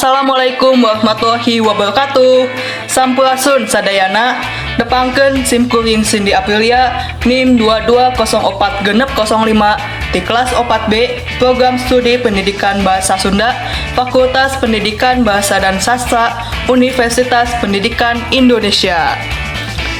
Assalamualaikum warahmatullahi wabarakatuh. Sampurasun sadayana depangkeun SIM kuring Cindy Aprilia NIM 2204 genep 05 di kelas 4B Program Studi Pendidikan Bahasa Sunda Fakultas Pendidikan Bahasa dan Sastra Universitas Pendidikan Indonesia.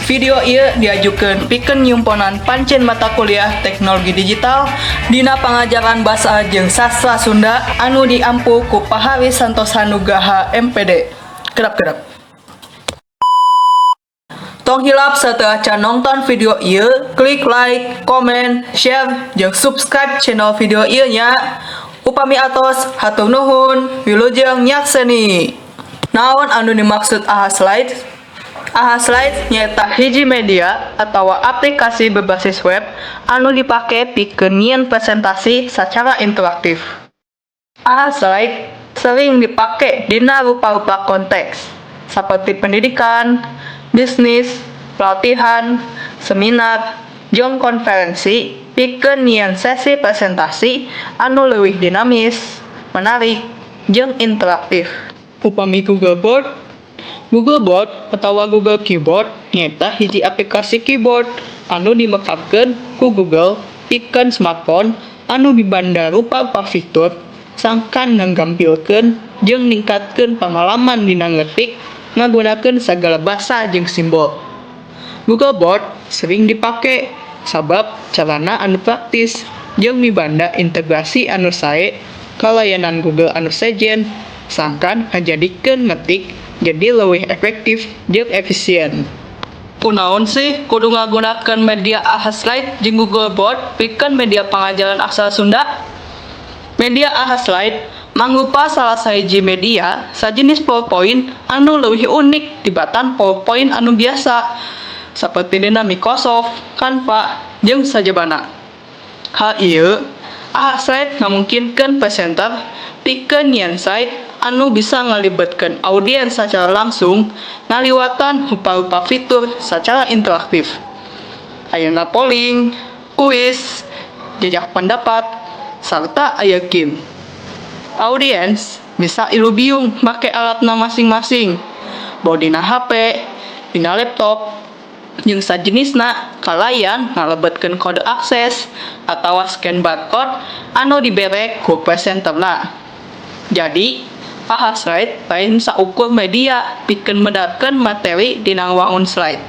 Video ieu diajukeun pikeun nyumponan pancen mata kuliah teknologi digital dina pangajaran basa jeung sastra Sunda anu diampu ku Pahawi Santosa Nugraha MPD. Kedap-kedap. Tong hilap setelah can nonton video ieu, klik like, comment, share, jeung subscribe channel video ieu nya. Upami atos, hatur nuhun, wilujeng nyakseni. Naon anu dimaksud AHA Slide? AHA Slide nyaeta hiji media atau aplikasi berbasis web anu dipake pikeun nyieun presentasi secara interaktif. AHA Slide sering dipake dina rupa-rupa konteks seperti pendidikan, bisnis, pelatihan, seminar, jeung konferensi pikeun nyieun sesi presentasi anu leuwih dinamis, menarik, jeung interaktif. Upami Google Board atau Google Keyboard nyaeta hiji aplikasi keyboard anu dimekapkeun ku Google pikeun smartphone anu dibanda rupa-rupa fitur sangkan nggambilkeun jeung ningkatkeun pengalaman dina ngetik ngagunakeun sagala basa jeung simbol. Google Board sering dipake sabab carana anu praktis jeung mibanda integrasi anu sae ka layanan Google anu sejen sangkan ngajadikeun ngetik jadi leuwih efektif jeung efisien. Kunaon sih kudu ngagunakeun media AHA Slide jeung Google Board pikeun media pangajaran aksara Sunda? Media AHA Slide mangrupa salah sahiji media sajenis PowerPoint anu leuwih unik tibatan PowerPoint anu biasa saperti dina Microsoft, Canva, jeung sajabana. Hal ieu AHA Slide ngamungkinkeun presenter pikeun nyieun slide anu bisa ngalibetkeun audiens secara langsung ngaliwatan rupa-rupa fitur secara interaktif. Ayeuna polling, kuis, jejak pendapat, sarta aya game. Audiens bisa ilu biung make alatna masing-masing, bawa dina HP, dina laptop, jeung sajenisna kalayan ngalebetkeun kode akses atawa scan barcode anu dibere ku presenterna. Jadi, AHA Slide lain saukur media pikeun medalkeun materi dina waun slide.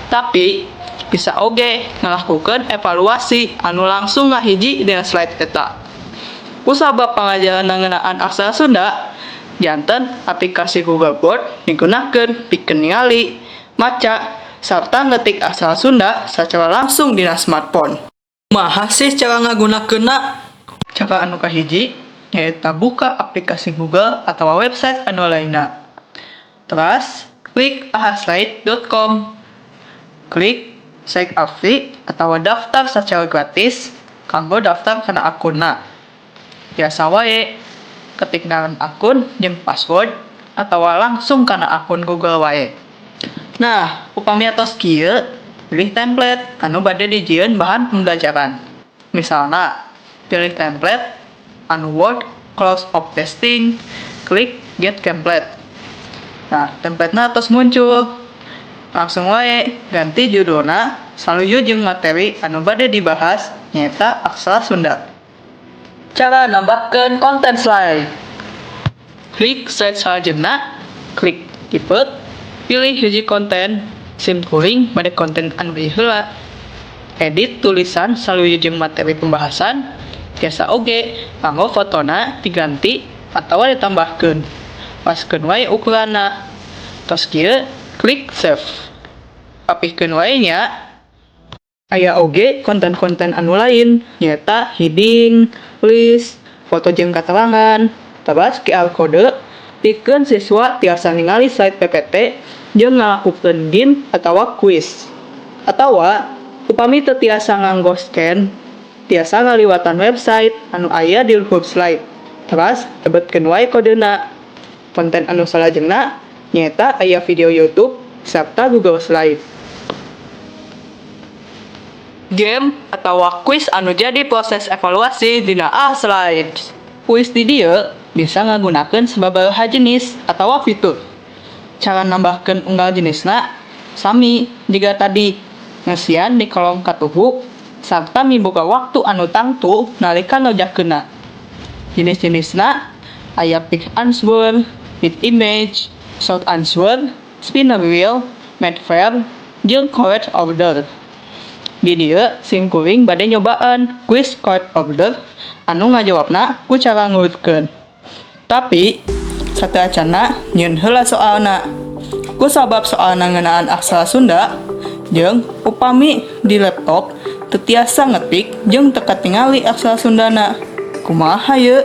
Tapi, bisa oge ngalakukeun evaluasi anu langsung ngahiji dina slide eta. Kusabab pangajaran ngeunaan aksara Sunda, janten aplikasi Google Board digunakeun pikeun ningali, maca, sarta ngetik aksara Sunda secara langsung dina smartphone. Kumaha sih cara ngagunakeunna? Cara anu kahiji nyaeta buka aplikasi Google atau website anu lainna. Terus, klik ahaslide.com. Klik sign up free atau daftar secara gratis kanggo daftar kana akunna. Biasa wae ketik naon akun jeung password atau langsung kana akun Google wae. Nah, upami atos kieu, pilih template anu bade dijieun bahan pembelajaran. Misalna, pilih template anu Word close of testing, klik get template. Nah, template-na tos muncul. Langsung wae ganti judulna saluju jeung materi anu bade dibahas nyaeta aksara Sunda. Cara nambahkeun konten slide. Klik slide salajengna, klik keyword, pilih hiji konten, SIM kuring bade konten anu heula. Edit tulisan saluju jeung materi pembahasan. Biasa oge, kanggo fotona diganti atawa ditambahkeun. Paskeun wae ukuranna. Tos kieu, klik save. Papihkeun wae nya. Aya oge konten-konten anu lain, nyaeta heading, list, foto jeung katerangan, terus QR code, pikeun siswa tiasa ningali slide PPT jeung ngalakukeun game atawa kuis. Atawa upami teu tiasa nganggo scan, tiasa ngaliwatan website anu aya di luhur slide. Terus, tebetkeun wae kodena. Konten anu salajengna nyaeta aya video YouTube serta Google Slide. Game atau kuis anu jadi proses evaluasi dina AHA Slide. Kuis di dieu bisa ngagunakeun sababaraha jenis atau fitur. Cara nambahkeun unggal jenisna sami jika tadi ngesian di kolom katuhu sarta miboga waktu anu tangtu nalika ngerjakeunna. Jenis-jenisna aya pick answer, fit image, short answer, spinner wheel, math fair, jeung correct order. Di dieu simkuring bade nyobaan quiz correct order anu ngajawabna ku cara ngurutkeun. Tapi sateacana nyieun heula soalna. Ku sabab soalna ngeunaan aksara Sunda jeung upami di laptop teu tiasa ngetik jeung teu katingali aksara Sundana. Kumaha ye?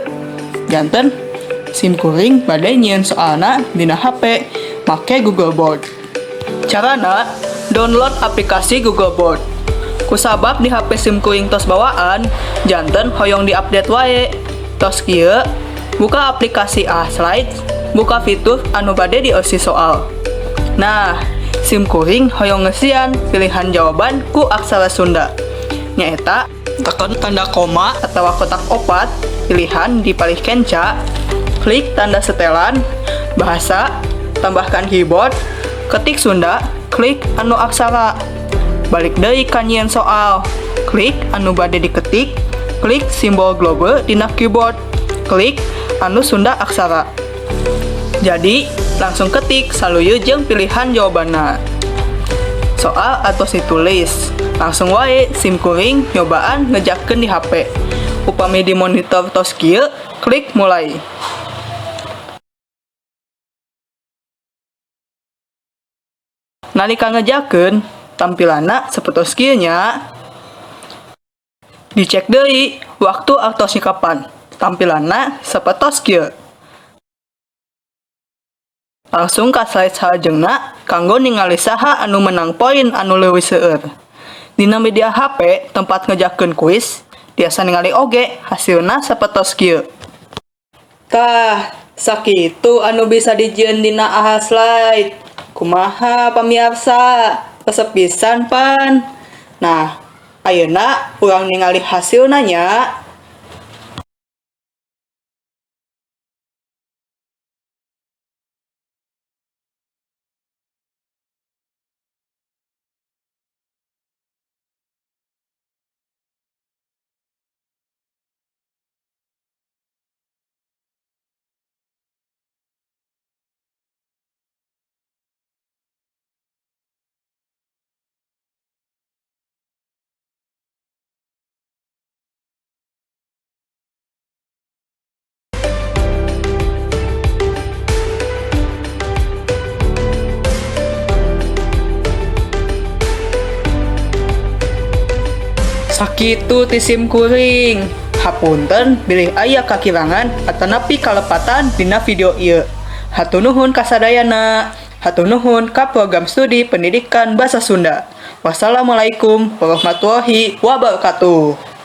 Janten simkuring bade nyieun soalna dina HP make Google Board. Carana download aplikasi Google Board. Kusabab di HP simkuring tos bawaan, janten hoyong diupdate wae. Tos kieu, buka aplikasi Slides, buka fitur anu bade dieusi soal. Nah, simkuring hoyong ngesian pilihan jawaban ku aksara Sunda. Nyaeta tekan tanda koma atau kotak opat, pilihan dipalihkeun ca, klik tanda setelan, bahasa, tambahkan keyboard, ketik Sunda, klik anu aksara. Balik deui ka nyieun soal. Klik anu bade diketik, klik simbol globe dina keyboard, klik anu Sunda aksara. Jadi, langsung ketik saluyu jeung pilihan jawabanna. Soal atos ditulis, langsung wae simkuring nyobaan ngejakeun di HP. Upami di monitor tos kieu, klik mulai. Nalika ngejakeun, tampilanna sapertos kieu nya. Dicek deui waktu aktosnya kapan. Tampilanna sapertos kieu. Langsung ka slide salajengna kanggo ningali saha anu menang poin anu leuwih seueur. Dina media HP tempat ngejakeun kuis, tiasa ningali oge hasilna sapertos kieu. Tah, sakitu anu bisa dijieun dina slide. Kumaha pamirsa? Resep pisan pan. Nah, ayeuna urang ningali hasilna nya. Sakitu ti simkuring. Hapunten bilih aya kakirangan atanapi kalepatan dina video ieu. Hatur nuhun kasadayana. Hatur nuhun ka program studi pendidikan Basa Sunda. Wassalamualaikum warahmatullahi wabarakatuh.